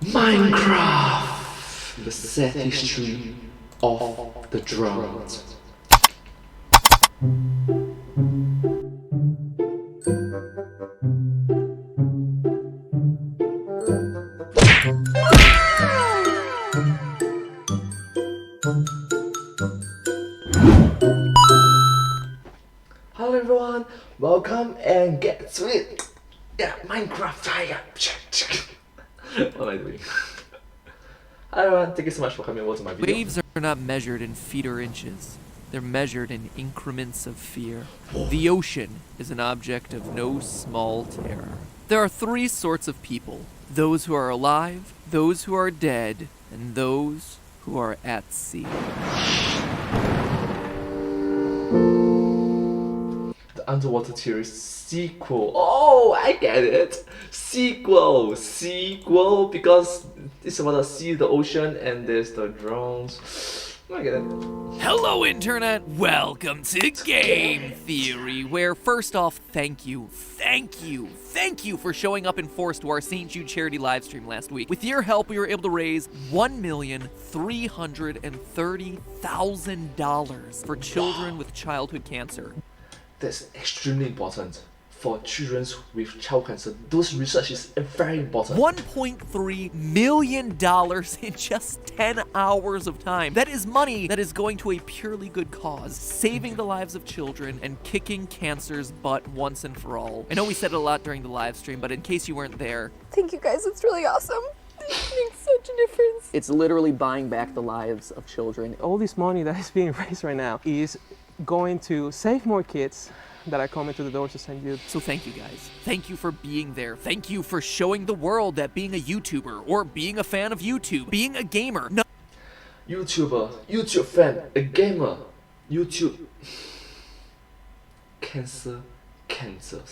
Minecraft, the sad history of the drowned. Hello everyone, welcome and get to it. Yeah, Minecraft fire. What am I doing? Hi everyone, thank you so much for coming over to my video. Waves are not measured in feet or inches. They're measured in increments of fear. The ocean is an object of no small terror. There are three sorts of people: those who are alive, those who are dead, and those who are at sea. The Underwater Theorists sequel. Oh, I get it. Sequel, because it's about the sea, the ocean, and there's the drones. I get it. Hello, Internet! Welcome to Game Theory, where first off, thank you for showing up in force to our St. Jude Charity livestream last week. With your help, we were able to raise $1,330,000 for children with childhood cancer. That's extremely important for children with child cancer. Those research is very important. $1.3 million in just 10 hours of time. That is money that is going to a purely good cause, saving the lives of children and kicking cancer's butt once and for all. I know we said it a lot during the live stream, but in case you weren't there, thank you guys, it's really awesome. It makes such a difference. It's literally buying back the lives of children. All this money that is being raised right now is going to save more kids that are coming to the doors of St. Jude. So thank you guys. Thank you for being there. Thank you for showing the world that being a YouTuber or being a fan of YouTube, being a gamer, YouTuber, YouTube fan, a gamer, YouTube cancer.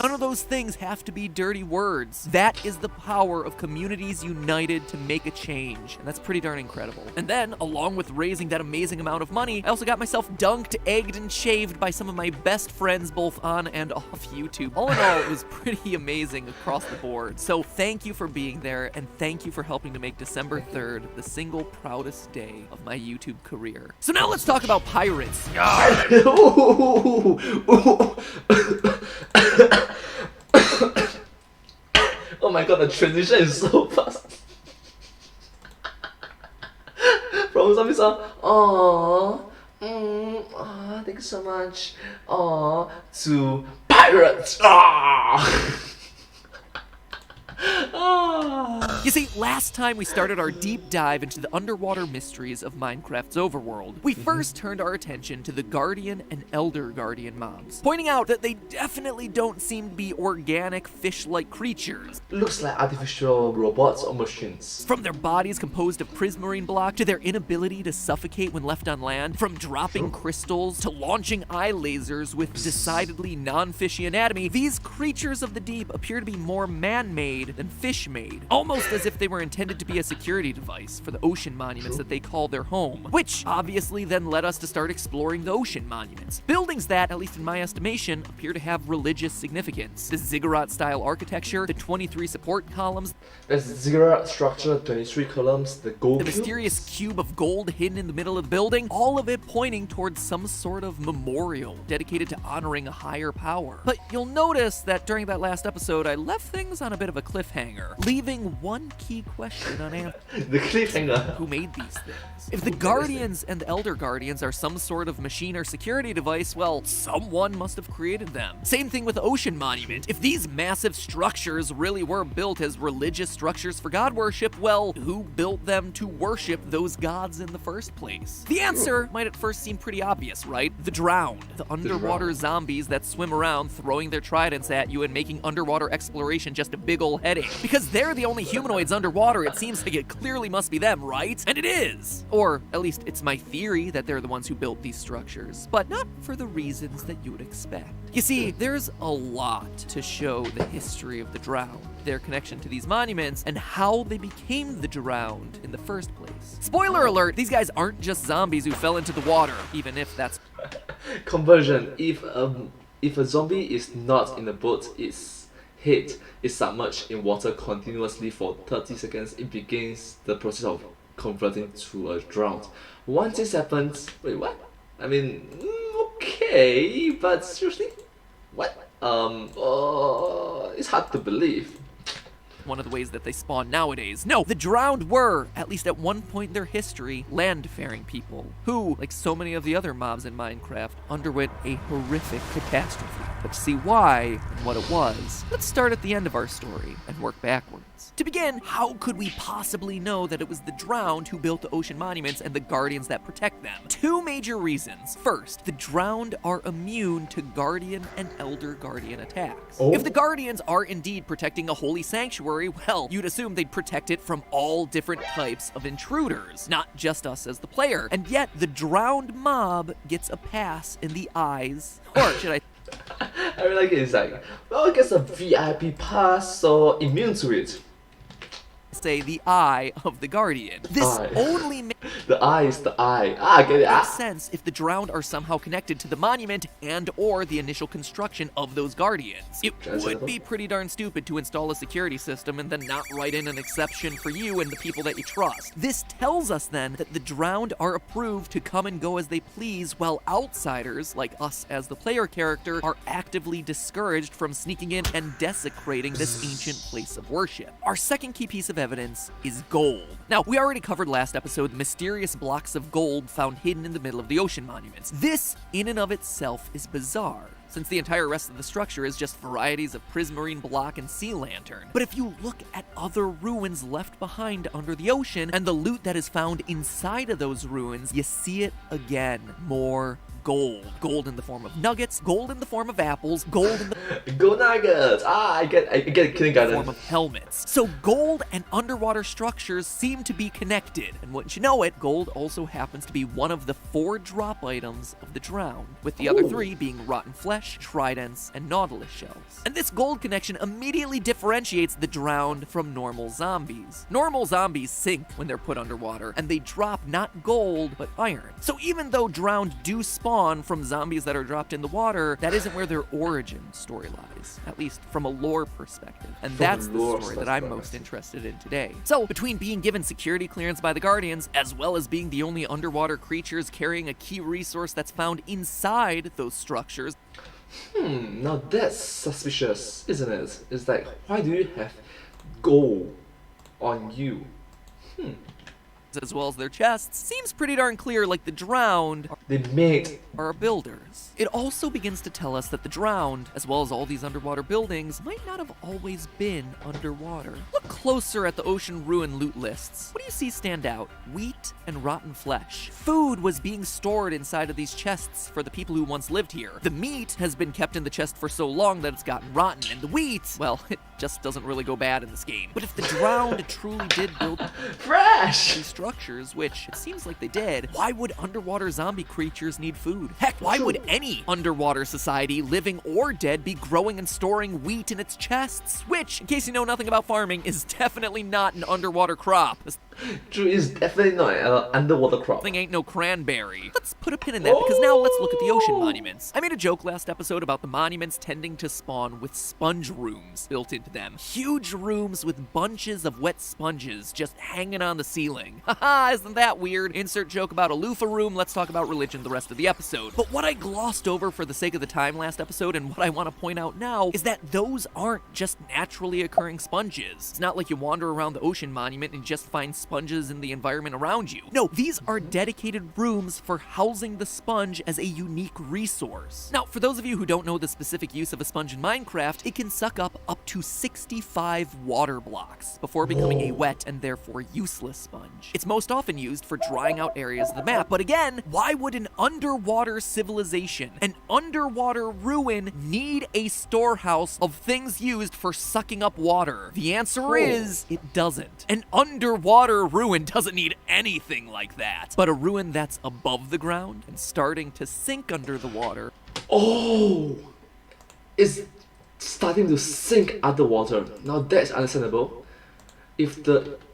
None of those things have to be dirty words. That is the power of communities united to make a change, and that's pretty darn incredible. And then, along with raising that amazing amount of money, I also got myself dunked, egged, and shaved by some of my best friends both on and off YouTube. All in all, it was pretty amazing across the board. So thank you for being there, and thank you for helping to make December 3rd the single proudest day of my YouTube career. So now let's talk about pirates. Oh my god, the transition is so fast. From zombie song, thank you so much. To pirates. You see, last time we started our deep dive into the underwater mysteries of Minecraft's overworld, we first turned our attention to the Guardian and Elder Guardian mobs, pointing out that they definitely don't seem to be organic fish-like creatures. Looks like artificial robots or machines. From their bodies composed of prismarine block to their inability to suffocate when left on land, from dropping crystals to launching eye lasers with decidedly non-fishy anatomy, these creatures of the deep appear to be more man-made than fish-made, almost as if they were intended to be a security device for the ocean monuments that they call their home, which obviously then led us to start exploring the ocean monuments. Buildings that, at least in my estimation, appear to have religious significance. The ziggurat-style architecture, the 23 support columns, there's ziggurat structure, 23 columns, the gold the mysterious cube of gold hidden in the middle of the building, all of it pointing towards some sort of memorial dedicated to honoring a higher power. But you'll notice that during that last episode, I left things on a bit of a cliffhanger, leaving one key question unanswered. The cliffhanger. Who made these things? If the Guardians and the Elder Guardians are some sort of machine or security device, well, someone must have created them. Same thing with the Ocean Monument. If these massive structures really were built as religious structures for god worship, well, who built them to worship those gods in the first place? The answer might at first seem pretty obvious, right? The drowned. The underwater zombies that swim around throwing their tridents at you and making underwater exploration just a big ol' headache. Because they're the only humanoids underwater, it seems like it clearly must be them, right? And it is! Or, at least it's my theory that they're the ones who built these structures, but not for the reasons that you would expect. You see, there's a lot to show the history of the drowned, their connection to these monuments, and how they became the drowned in the first place. Spoiler alert, these guys aren't just zombies who fell into the water, even if that's... Conversion. If a zombie is not in the boat, it's head is submerged in water continuously for 30 seconds, it begins the process of converting to a drown. Once this happens, wait, what? I mean, okay, but seriously? What? It's hard to believe. One of the ways that they spawn nowadays. No, the drowned were, at least at one point in their history, land-faring people who, like so many of the other mobs in Minecraft, underwent a horrific catastrophe. But to see why and what it was, let's start at the end of our story and work backwards. To begin, how could we possibly know that it was the drowned who built the ocean monuments and the guardians that protect them? Two major reasons. First, the drowned are immune to guardian and elder guardian attacks. Oh. If the guardians are indeed protecting a holy sanctuary, well, you'd assume they'd protect it from all different types of intruders, not just us as the player. And yet, the drowned mob gets a pass in the eyes, or should I I mean, like, it's like, well, I guess a VIP pass, so immune to it. say the eye of the guardian. This Eye. only makes The eye is the eye. Ah, get it? sense if the drowned are somehow connected to the monument and or the initial construction of those guardians. It would be pretty darn stupid to install a security system and then not write in an exception for you and the people that you trust. This tells us then that the drowned are approved to come and go as they please, while outsiders, like us as the player character, are actively discouraged from sneaking in and desecrating this ancient place of worship. Our second key piece of evidence is gold. Now, we already covered last episode the mysterious blocks of gold found hidden in the middle of the ocean monuments. This, in and of itself, is bizarre, since the entire rest of the structure is just varieties of prismarine block and sea lantern. But if you look at other ruins left behind under the ocean and the loot that is found inside of those ruins, you see it again. More gold. Gold in the form of nuggets, gold in the form of apples, gold in the Go Nuggets! Ah, I get kindergarten. form of helmets. So gold and underwater structures seem to be connected, and wouldn't you know it, gold also happens to be one of the 4 drop items of the drowned, with the other 3 being rotten flesh, tridents, and nautilus shells. And this gold connection immediately differentiates the drowned from normal zombies. Normal zombies sink when they're put underwater, and they drop not gold, but iron. So even though drowned do spawn from zombies that are dropped in the water, that isn't where their origin story lies, at least from a lore perspective. And that's the story that I'm most interested in today. So, between being given security clearance by the Guardians, as well as being the only underwater creatures carrying a key resource that's found inside those structures, Now that's suspicious, isn't it? It's like, why do you have gold on you? as well as their chests, seems pretty darn clear like the drowned They made are builders. It also begins to tell us that the drowned, as well as all these underwater buildings, might not have always been underwater. Look closer at the ocean ruin loot lists. What do you see stand out? Wheat and rotten flesh. Food was being stored inside of these chests for the people who once lived here. The meat has been kept in the chest for so long that it's gotten rotten, and the wheat, well, it just doesn't really go bad in this game. But if the drowned truly did build fresh! these structures, which it seems like they did, why would underwater zombie creatures need food? Heck, why would any underwater society, living or dead, be growing and storing wheat in its chests? Which, in case you know nothing about farming, is definitely not an underwater crop. This True, it's definitely not an underwater crop. thing ain't no cranberry. Let's put a pin in that, because now let's look at the ocean monuments. I made a joke last episode about the monuments tending to spawn with sponge rooms built into them. Huge rooms with bunches of wet sponges just hanging on the ceiling. Haha, isn't that weird? Insert joke about a loofah room, let's talk about religion the rest of the episode. But what I glossed over for the sake of the time last episode, and what I want to point out now, is that those aren't just naturally occurring sponges. It's not like you wander around the ocean monument and just find sponges in the environment around you. No, these are dedicated rooms for housing the sponge as a unique resource. Now, for those of you who don't know the specific use of a sponge in Minecraft, it can suck up to 65 water blocks before becoming a wet and therefore useless sponge. It's most often used for drying out areas of the map, but again, why would an underwater civilization, an underwater ruin, need a storehouse of things used for sucking up water? The answer is, it doesn't. An underwater ruin doesn't need anything like that. But a ruin that's above the ground and starting to sink under the water, Oh! It's starting to sink underwater. Now that's understandable. If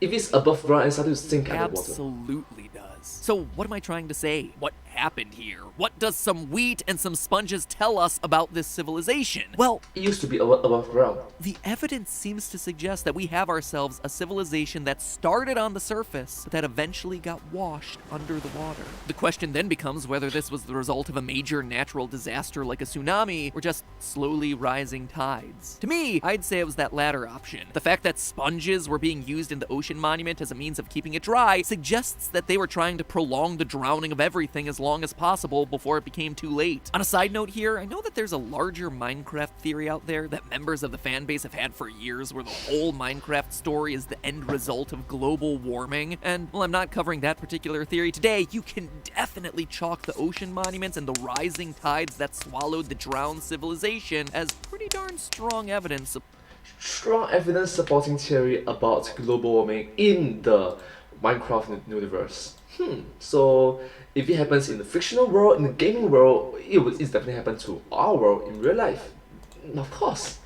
it's above ground and starting to sink underwater. absolutely does. So what am I trying to say? What happened here? What does some wheat and some sponges tell us about this civilization? Well, It used to be above ground. the evidence seems to suggest that we have ourselves a civilization that started on the surface, but that eventually got washed under the water. The question then becomes whether this was the result of a major natural disaster like a tsunami, or just slowly rising tides. To me, I'd say it was that latter option. The fact that sponges were being used in the ocean monument as a means of keeping it dry suggests that they were trying to prolong the drowning of everything as long as possible before it became too late. On a side note here, I know that there's a larger Minecraft theory out there that members of the fan base have had for years, where the whole Minecraft story is the end result of global warming, and while I'm not covering that particular theory today, you can definitely chalk the ocean monuments and the rising tides that swallowed the drowned civilization as pretty darn strong evidence of Strong evidence supporting theory about global warming in the Minecraft universe. So if it happens in the fictional world, in the gaming world, it's definitely happened to our world in real life. Of course.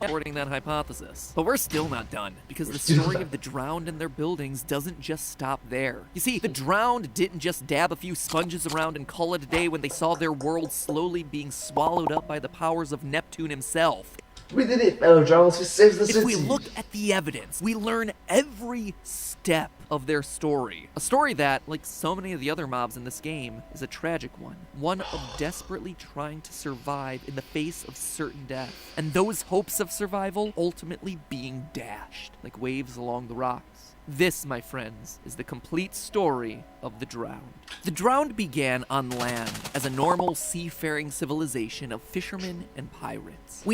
supporting that hypothesis. But we're still not done, because the still story not. of the drowned and their buildings doesn't just stop there. You see, the drowned didn't just dab a few sponges around and call it a day when they saw their world slowly being swallowed up by the powers of Neptune himself. We did it, fellow drowns. We saved the city. If we look at the evidence, we learn every step of their story. A story that, like so many of the other mobs in this game, is a tragic one. One of desperately trying to survive in the face of certain death. And those hopes of survival ultimately being dashed, like waves along the rocks. This, my friends, is the complete story of the drowned. The drowned began on land as a normal seafaring civilization of fishermen and pirates.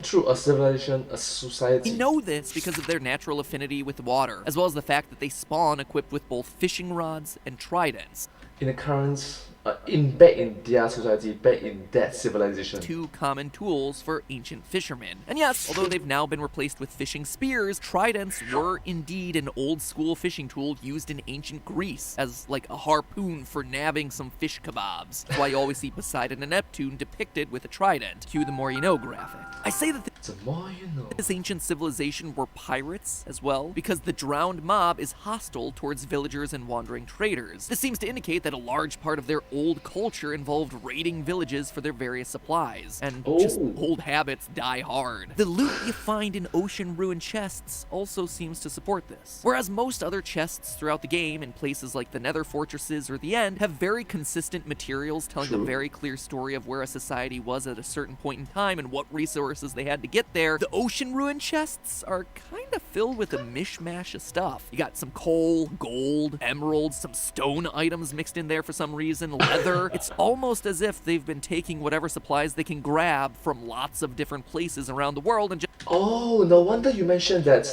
Through a civilization, a society. We know this because of their natural affinity with water, as well as the fact that they spawn equipped with both fishing rods and tridents. In the current, back in their society, back in that civilization. Two common tools for ancient fishermen. And yes, although they've now been replaced with fishing spears, tridents were indeed an old school fishing tool used in ancient Greece as like a harpoon for nabbing some fish kebabs. That's why you always see Poseidon and Neptune depicted with a trident. Cue the more you know graphic. I say that The more you know. this ancient civilization were pirates as well, because the drowned mob is hostile towards villagers and wandering traders. This seems to indicate that a large part of their old culture involved raiding villages for their various supplies, and just old habits die hard. The loot you find in ocean ruin chests also seems to support this. Whereas most other chests throughout the game, in places like the Nether Fortresses or the End, have very consistent materials telling a very clear story of where a society was at a certain point in time and what resources they had to get there, the ocean ruin chests are kind of filled with a mishmash of stuff. You got some coal, gold, emeralds, some stone items mixed in there for some reason, leather. It's almost as if they've been taking whatever supplies they can grab from lots of different places around the world and Oh, no wonder you mentioned that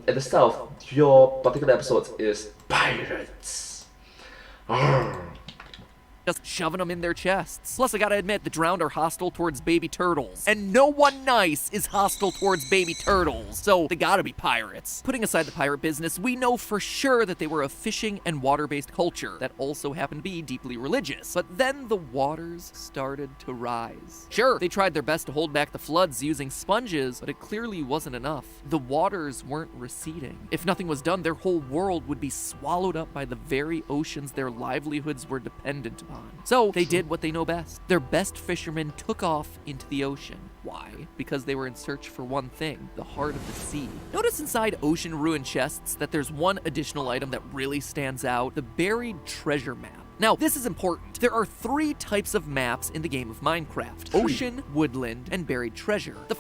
at the start of your particular episode is pirates. just shoving them in their chests. Plus, I gotta admit, the drowned are hostile towards baby turtles. And no one nice is hostile towards baby turtles. So, they gotta be pirates. Putting aside the pirate business, we know for sure that they were a fishing and water-based culture that also happened to be deeply religious. But then the waters started to rise. Sure, they tried their best to hold back the floods using sponges, but it clearly wasn't enough. The waters weren't receding. If nothing was done, their whole world would be swallowed up by the very oceans their livelihoods were dependent upon. So they did what they know best. Their best fishermen took off into the ocean. Why? Because they were in search for one thing, the heart of the sea. Notice inside ocean ruin chests that there's one additional item that really stands out, the buried treasure map. Now, this is important. There are 3 types of maps in the game of Minecraft: ocean, woodland, and buried treasure. The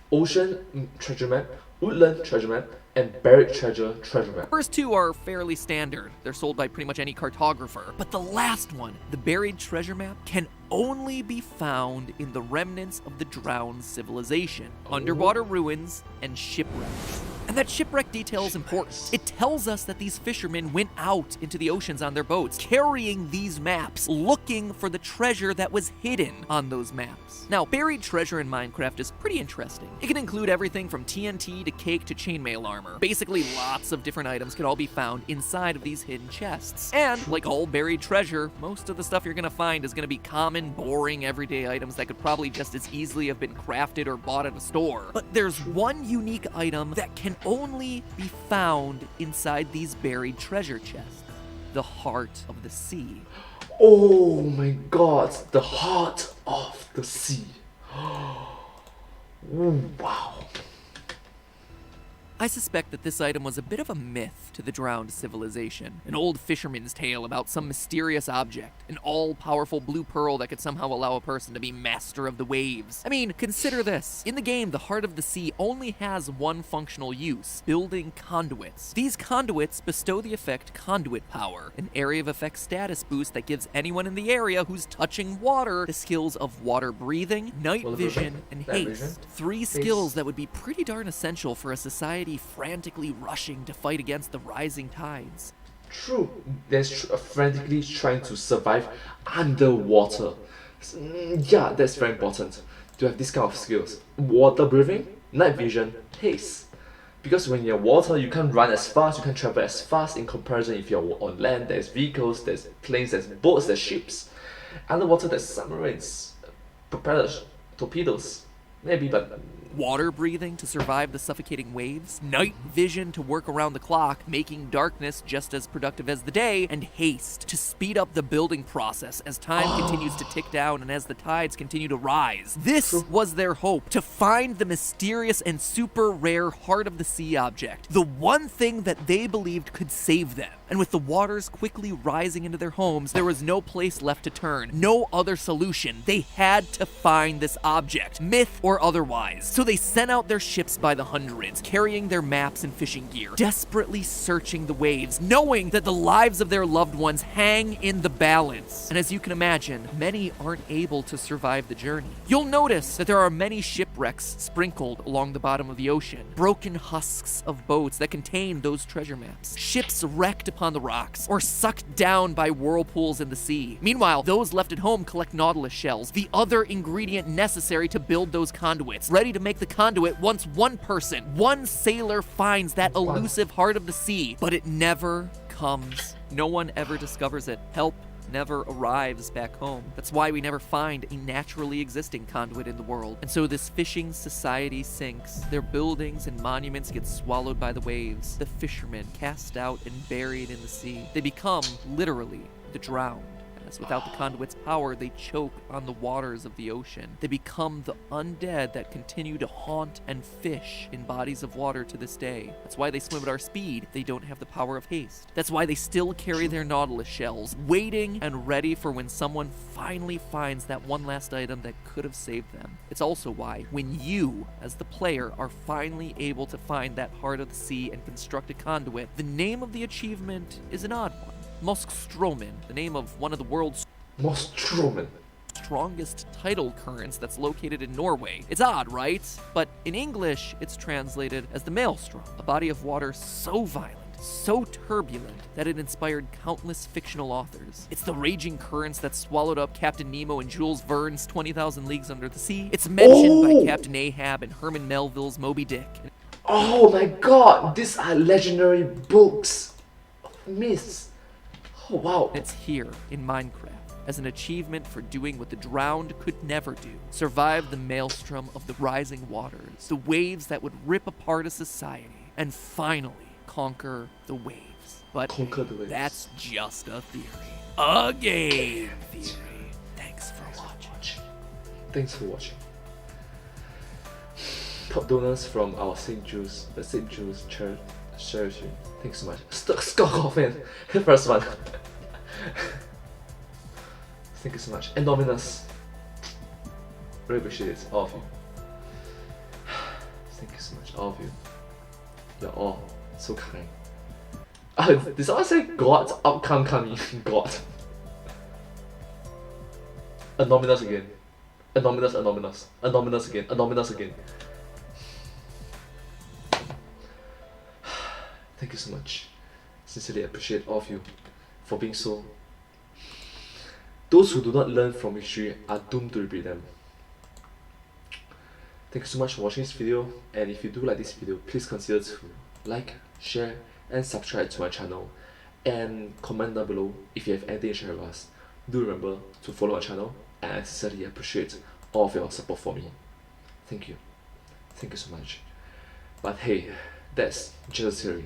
Ocean treasure map, woodland treasure map, and buried treasure map. first 2 are fairly standard. They're sold by pretty much any cartographer. But the last one, the buried treasure map, can only be found in the remnants of the drowned civilization, underwater ruins, and shipwrecks. And that shipwreck detail is important. It tells us that these fishermen went out into the oceans on their boats, carrying these maps, looking for the treasure that was hidden on those maps. Now, buried treasure in Minecraft is pretty interesting. It can include everything from TNT to cake to chainmail armor. Basically, lots of different items can all be found inside of these hidden chests. And, like all buried treasure, most of the stuff you're gonna find is gonna be common, boring, everyday items that could probably just as easily have been crafted or bought at a store. But there's one unique item that can only be found inside these buried treasure chests: the heart of the sea. Oh my god, the heart of the sea. Ooh, wow. I suspect that this item was a bit of a myth to the drowned civilization. An old fisherman's tale about some mysterious object, an all-powerful blue pearl that could somehow allow a person to be master of the waves. I mean, consider this. In the game, the Heart of the Sea only has one functional use, building conduits. These conduits bestow the effect Conduit Power, an area of effect status boost that gives anyone in the area who's touching water the skills of water breathing, night vision, and Night haste. vision. Three skills that would be pretty darn essential for a society frantically rushing to fight against the rising tides. True, they're frantically trying to survive underwater. Yeah, that's very important to have this kind of skills. Water breathing, night vision, haste. Because when you're water, you can't run as fast, you can't travel as fast in comparison if you're on land. There's vehicles, there's planes, there's boats, there's ships. Underwater, there's submarines, propellers, torpedoes. Maybe, but Water breathing to survive the suffocating waves, night vision to work around the clock, making darkness just as productive as the day, and haste to speed up the building process as time continues to tick down and as the tides continue to rise. This was their hope, to find the mysterious and super rare Heart of the Sea object, the one thing that they believed could save them. And with the waters quickly rising into their homes, there was no place left to turn, no other solution. They had to find this object, myth or otherwise. So they sent out their ships by the hundreds, carrying their maps and fishing gear, desperately searching the waves, knowing that the lives of their loved ones hang in the balance. And as you can imagine, many aren't able to survive the journey. You'll notice that there are many shipwrecks sprinkled along the bottom of the ocean, broken husks of boats that contain those treasure maps, ships wrecked upon the rocks, or sucked down by whirlpools in the sea. Meanwhile, those left at home collect nautilus shells, the other ingredient necessary to build those conduits, ready to make the conduit once one person, one sailor finds that elusive Heart of the Sea, but it never comes. No one ever discovers it. Help never arrives back home. That's why we never find a naturally existing conduit in the world. And so this fishing society sinks. Their buildings and monuments get swallowed by the waves. The fishermen cast out and buried in the sea. They become, literally, the drowned. As without the conduit's power, they choke on the waters of the ocean. They become the undead that continue to haunt and fish in bodies of water to this day. That's why they swim at our speed. They don't have the power of haste. That's why they still carry their nautilus shells, waiting and ready for when someone finally finds that one last item that could have saved them. It's also why, when you, as the player, are finally able to find that Heart of the Sea and construct a conduit, the name of the achievement is an odd one. Mascola, the name of one of the world's strongest tidal currents that's located in Norway. It's odd, right? But in English, it's translated as the Maelstrom, a body of water so violent, so turbulent, that it inspired countless fictional authors. It's the raging currents that swallowed up Captain Nemo and Jules Verne's 20,000 Leagues Under the Sea. It's mentioned by Captain Ahab and Herman Melville's Moby Dick. oh my god, these are legendary books of myths. Oh wow. It's here in Minecraft as an achievement for doing what the drowned could never do. Survive the maelstrom of the rising waters, the waves that would rip apart a society, and finally conquer the waves. But Conquer the waves. that's just a theory. A game theory. Thanks for watching. Thanks for watching. Top donors from our St. Jude's Charity. Thanks so much. Scott Coffin, first one. Thank you so much. And Dominus. Really appreciate it, all of you. Thank you so much, all of you. You're all so kind. Did someone say God? Outcome coming. God. Anonymous again. Anonymous again. Anonymous again. Thank you so much. Sincerely appreciate all of you for being so. Those who do not learn from history are doomed to repeat them. Thank you so much for watching this video, and if you do like this video, please consider to like, share, and subscribe to my channel, and comment down below if you have anything to share with us. Do remember to follow our channel, and I sincerely appreciate all of your support for me. Thank you. Thank you so much. But hey, that's just a theory.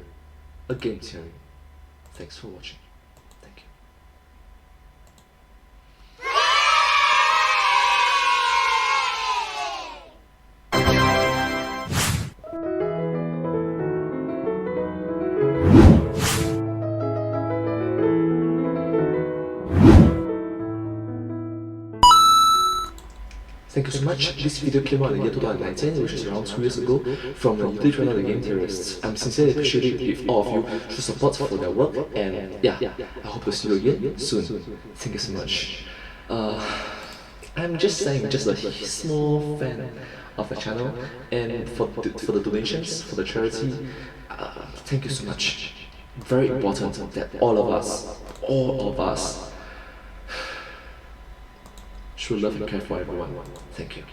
A game theory. Thanks for watching. Thanks. Thank you so much. This video came out in the year 2019, which is around 2 years ago, from the YouTube channel The Game Theorists. I'm sincerely appreciative if all of you show support for their work, and yeah, I hope to see you again soon. Thank you so much. I'm just saying, just a small fan of the channel, and for the donations, for the charity, thank you so much. Very important that all of us should love and care for everyone. Thank you.